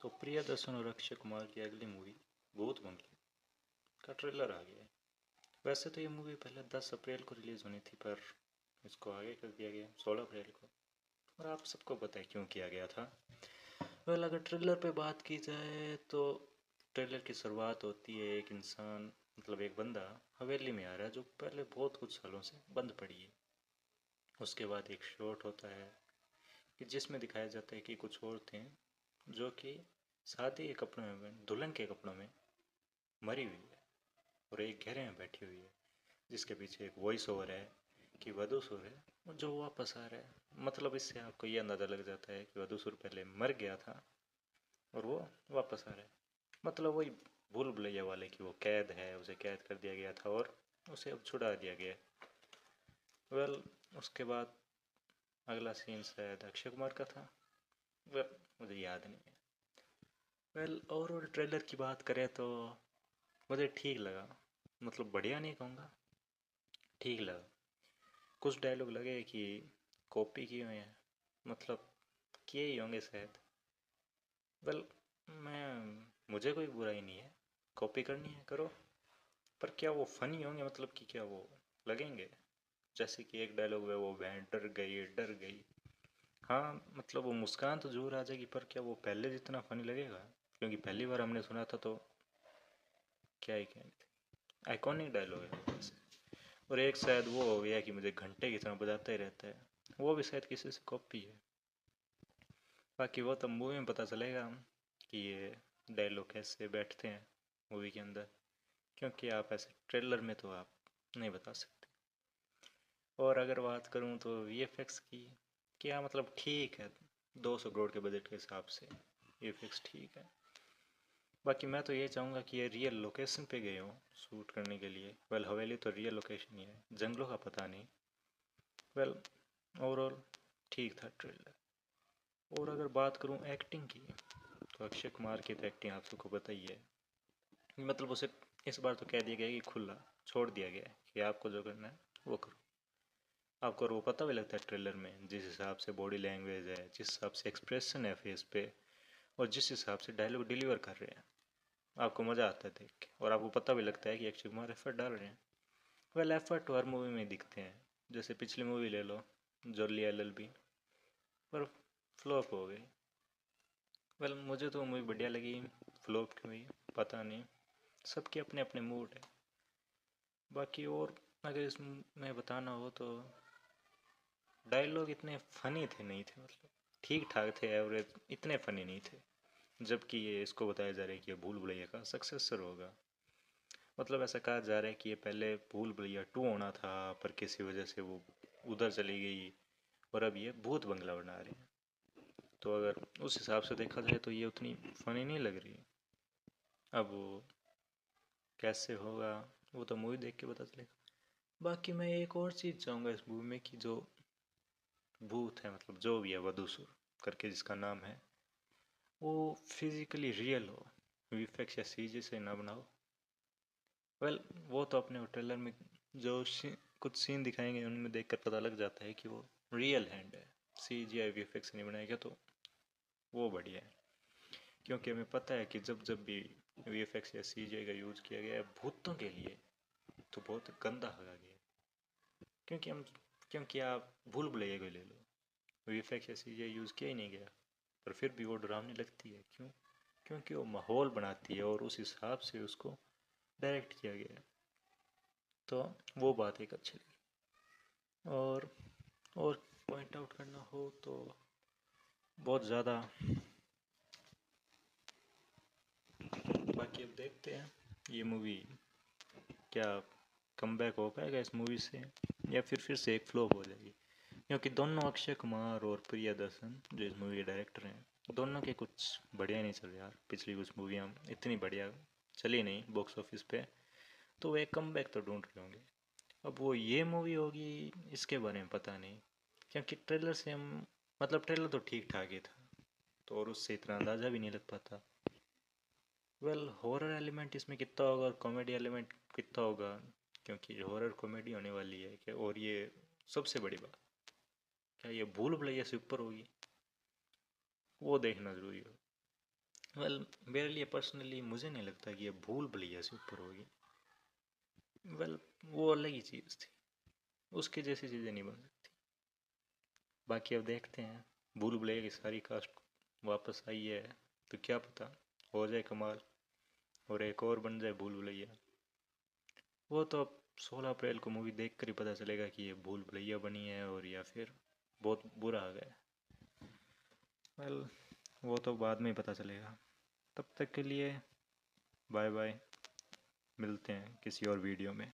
तो प्रियदर्शन और अक्षय कुमार की अगली मूवी भूत बंगले का ट्रेलर आ गया है। वैसे तो ये मूवी पहले 10 अप्रैल को रिलीज़ होनी थी, पर इसको आगे कर दिया गया 16 अप्रैल को। और आप सबको पता है क्यों किया गया था। वेल, अगर ट्रेलर पे बात की जाए तो ट्रेलर की शुरुआत होती है एक इंसान, मतलब एक बंदा हवेली में आ रहा है जो पहले बहुत कुछ सालों से बंद पड़ी है। उसके बाद एक शॉट होता है कि जिसमें दिखाया जाता है कि कुछ औरतें जो कि शादी के कपड़ों में, दुल्हन के कपड़ों में मरी हुई है और एक घेरे में बैठी हुई है, जिसके पीछे एक वॉइस ओवर है कि वधूसुर है जो वापस आ रहा है। मतलब इससे आपको ये अंदाज़ा लग जाता है कि वधूसुर पहले मर गया था और वो वापस आ रहा है। मतलब वही भूल भुलैया वाले कि वो कैद है, उसे कैद कर दिया गया था और उसे अब छुड़ा दिया गया। वेल, उसके बाद अगला सीन शायद अक्षय कुमार का था। वेल, मुझे याद नहीं है। वेल, ओवरऑल ट्रेलर की बात करें तो मुझे ठीक लगा। मतलब बढ़िया नहीं कहूँगा, ठीक लगा। कुछ डायलॉग लगे कि कॉपी किए हुए हैं, मतलब किए ही होंगे शायद। वेल, मैं मुझे कोई बुराई नहीं है, कॉपी करनी है करो, पर क्या वो फनी होंगे? मतलब कि क्या वो लगेंगे? जैसे कि एक डायलॉग है, वो वह डर गई डर गई। हाँ, मतलब वो मुस्कान तो जरूर आ जाएगी, पर क्या वो पहले जितना फनी लगेगा? क्योंकि पहली बार हमने सुना था तो क्या ही कहने थे, आइकॉनिक डायलॉग है वो वैसे। और एक शायद वो हो गया कि मुझे घंटे की तरह बजाता ही रहता है, वो भी शायद किसी से कॉपी है। बाकी वो तो मूवी में पता चलेगा कि ये डायलॉग कैसे बैठते हैं मूवी के अंदर, क्योंकि आप ऐसे ट्रेलर में तो आप नहीं बता सकते। और अगर बात करूँ तो वीएफएक्स की, क्या मतलब ठीक है, 200 करोड़ के बजट के हिसाब से वीएफएक्स ठीक है। बाकी मैं तो ये चाहूँगा कि ये रियल लोकेशन पे गए हों शूट करने के लिए। वेल, हवेली तो रियल लोकेशन ही है, जंगलों का पता नहीं। वेल, ओवरऑल ठीक था ट्रेलर। और अगर बात करूँ एक्टिंग की, तो अक्षय कुमार की तो एक्टिंग आप सबको पता ही है। मतलब उसे इस बार तो कह दिया गया है कि खुला छोड़ दिया गया है कि आपको जो करना है वो करो। आपको और वो पता भी लगता है ट्रेलर में, जिस हिसाब से बॉडी लैंग्वेज है, जिस हिसाब से एक्सप्रेशन है फेस पे, और जिस हिसाब से डायलॉग डिलीवर कर रहे हैं, आपको मज़ा आता है देख के। और आपको पता भी लगता है कि अक्षय कुमार एफर्ट डाल रहे हैं। वेल, एफर्ट तो हर मूवी में दिखते हैं। जैसे पिछली मूवी ले लो, जोली एलएलबी, पर फ्लॉप हो गई। वेल, मुझे तो मूवी बढ़िया लगी, फ्लॉप क्यों हुई पता नहीं, सबके अपने अपने मूड है। बाकी और अगर इसमें बताना हो तो डायलॉग इतने फनी थे नहीं थे, मतलब ठीक ठाक थे, एवरेज, इतने फनी नहीं थे। जबकि ये इसको बताया जा रहा है कि ये भूल भुलैया का सक्सेसर होगा। मतलब ऐसा कहा जा रहा है कि ये पहले भूल भुलैया 2 होना था, पर किसी वजह से वो उधर चली गई और अब ये भूत बंगला बना रहे हैं। तो अगर उस हिसाब से देखा जाए तो ये उतनी फनी नहीं लग रही। अब वो कैसे होगा वो तो मूवी देख के पता चलेगा। बाकी मैं एक और चीज़ चाहूँगा इस मूवी में कि जो भूत है, मतलब जो भी है, वधूसुर करके जिसका नाम है, वो फिजिकली रियल हो, वीएफएक्स या सीजी से ना बनाओ। वेल, वो तो अपने ट्रेलर में जो कुछ सीन दिखाएंगे उनमें देखकर पता लग जाता है कि वो रियल हैंड है, सीजी या वीएफएक्स नहीं बनाया गया, तो वो बढ़िया है। क्योंकि हमें पता है कि जब जब भी वीएफएक्स या सीजी का यूज़ किया गया है भूतों के लिए, तो बहुत गंदा लगा गया। क्योंकि हम क्योंकि आप भूल भुलैया को ले लो, वीएफएक्स या सीजी यूज़ किया ही नहीं गया, पर फिर भी वो डरावनी लगती है। क्यों? क्योंकि वो माहौल बनाती है और उस हिसाब से उसको डायरेक्ट किया गया है। तो वो बात एक अच्छी लगी। और पॉइंट आउट करना हो तो बहुत ज़्यादा। बाकी अब देखते हैं ये मूवी क्या कमबैक हो पाएगा इस मूवी से, या फिर से एक फ्लॉप हो जाएगी। क्योंकि दोनों, अक्षय कुमार और प्रियदर्शन जो इस मूवी के डायरेक्टर हैं, दोनों के कुछ बढ़िया नहीं चल रहे यार। पिछली कुछ मूवियाँ इतनी बढ़िया चली नहीं बॉक्स ऑफिस पे, तो वो एक कमबैक तो ढूंढ रहे होंगे। अब वो ये मूवी होगी इसके बारे में पता नहीं, क्योंकि ट्रेलर से हम, मतलब ट्रेलर तो ठीक ठाक ही था, तो और उससे इतना अंदाज़ा भी नहीं लग पाता। वेल, हॉरर एलिमेंट इसमें कितना होगा और कॉमेडी एलिमेंट कितना होगा, क्योंकि हॉरर कॉमेडी होने वाली है कि, और ये सबसे बड़ी बात, क्या ये भूल भुलैया से ऊपर होगी, वो देखना ज़रूरी हो। वेल मेरे लिए पर्सनली मुझे नहीं लगता कि ये भूल भुलैया से ऊपर होगी। वेल वो अलग ही चीज़ थी, उसके जैसी चीज़ें नहीं बन सकती। बाकी अब देखते हैं, भूल भुलैया की सारी कास्ट वापस आई है तो क्या पता हो जाए कमाल और एक और बन जाए भूल भुलैया। वो तो अब 16 अप्रैल को मूवी देख कर ही पता चलेगा कि ये भूल भुलैया बनी है और या फिर बहुत बुरा आ गया। वेल वो तो बाद में ही पता चलेगा। तब तक के लिए बाय बाय, मिलते हैं किसी और वीडियो में।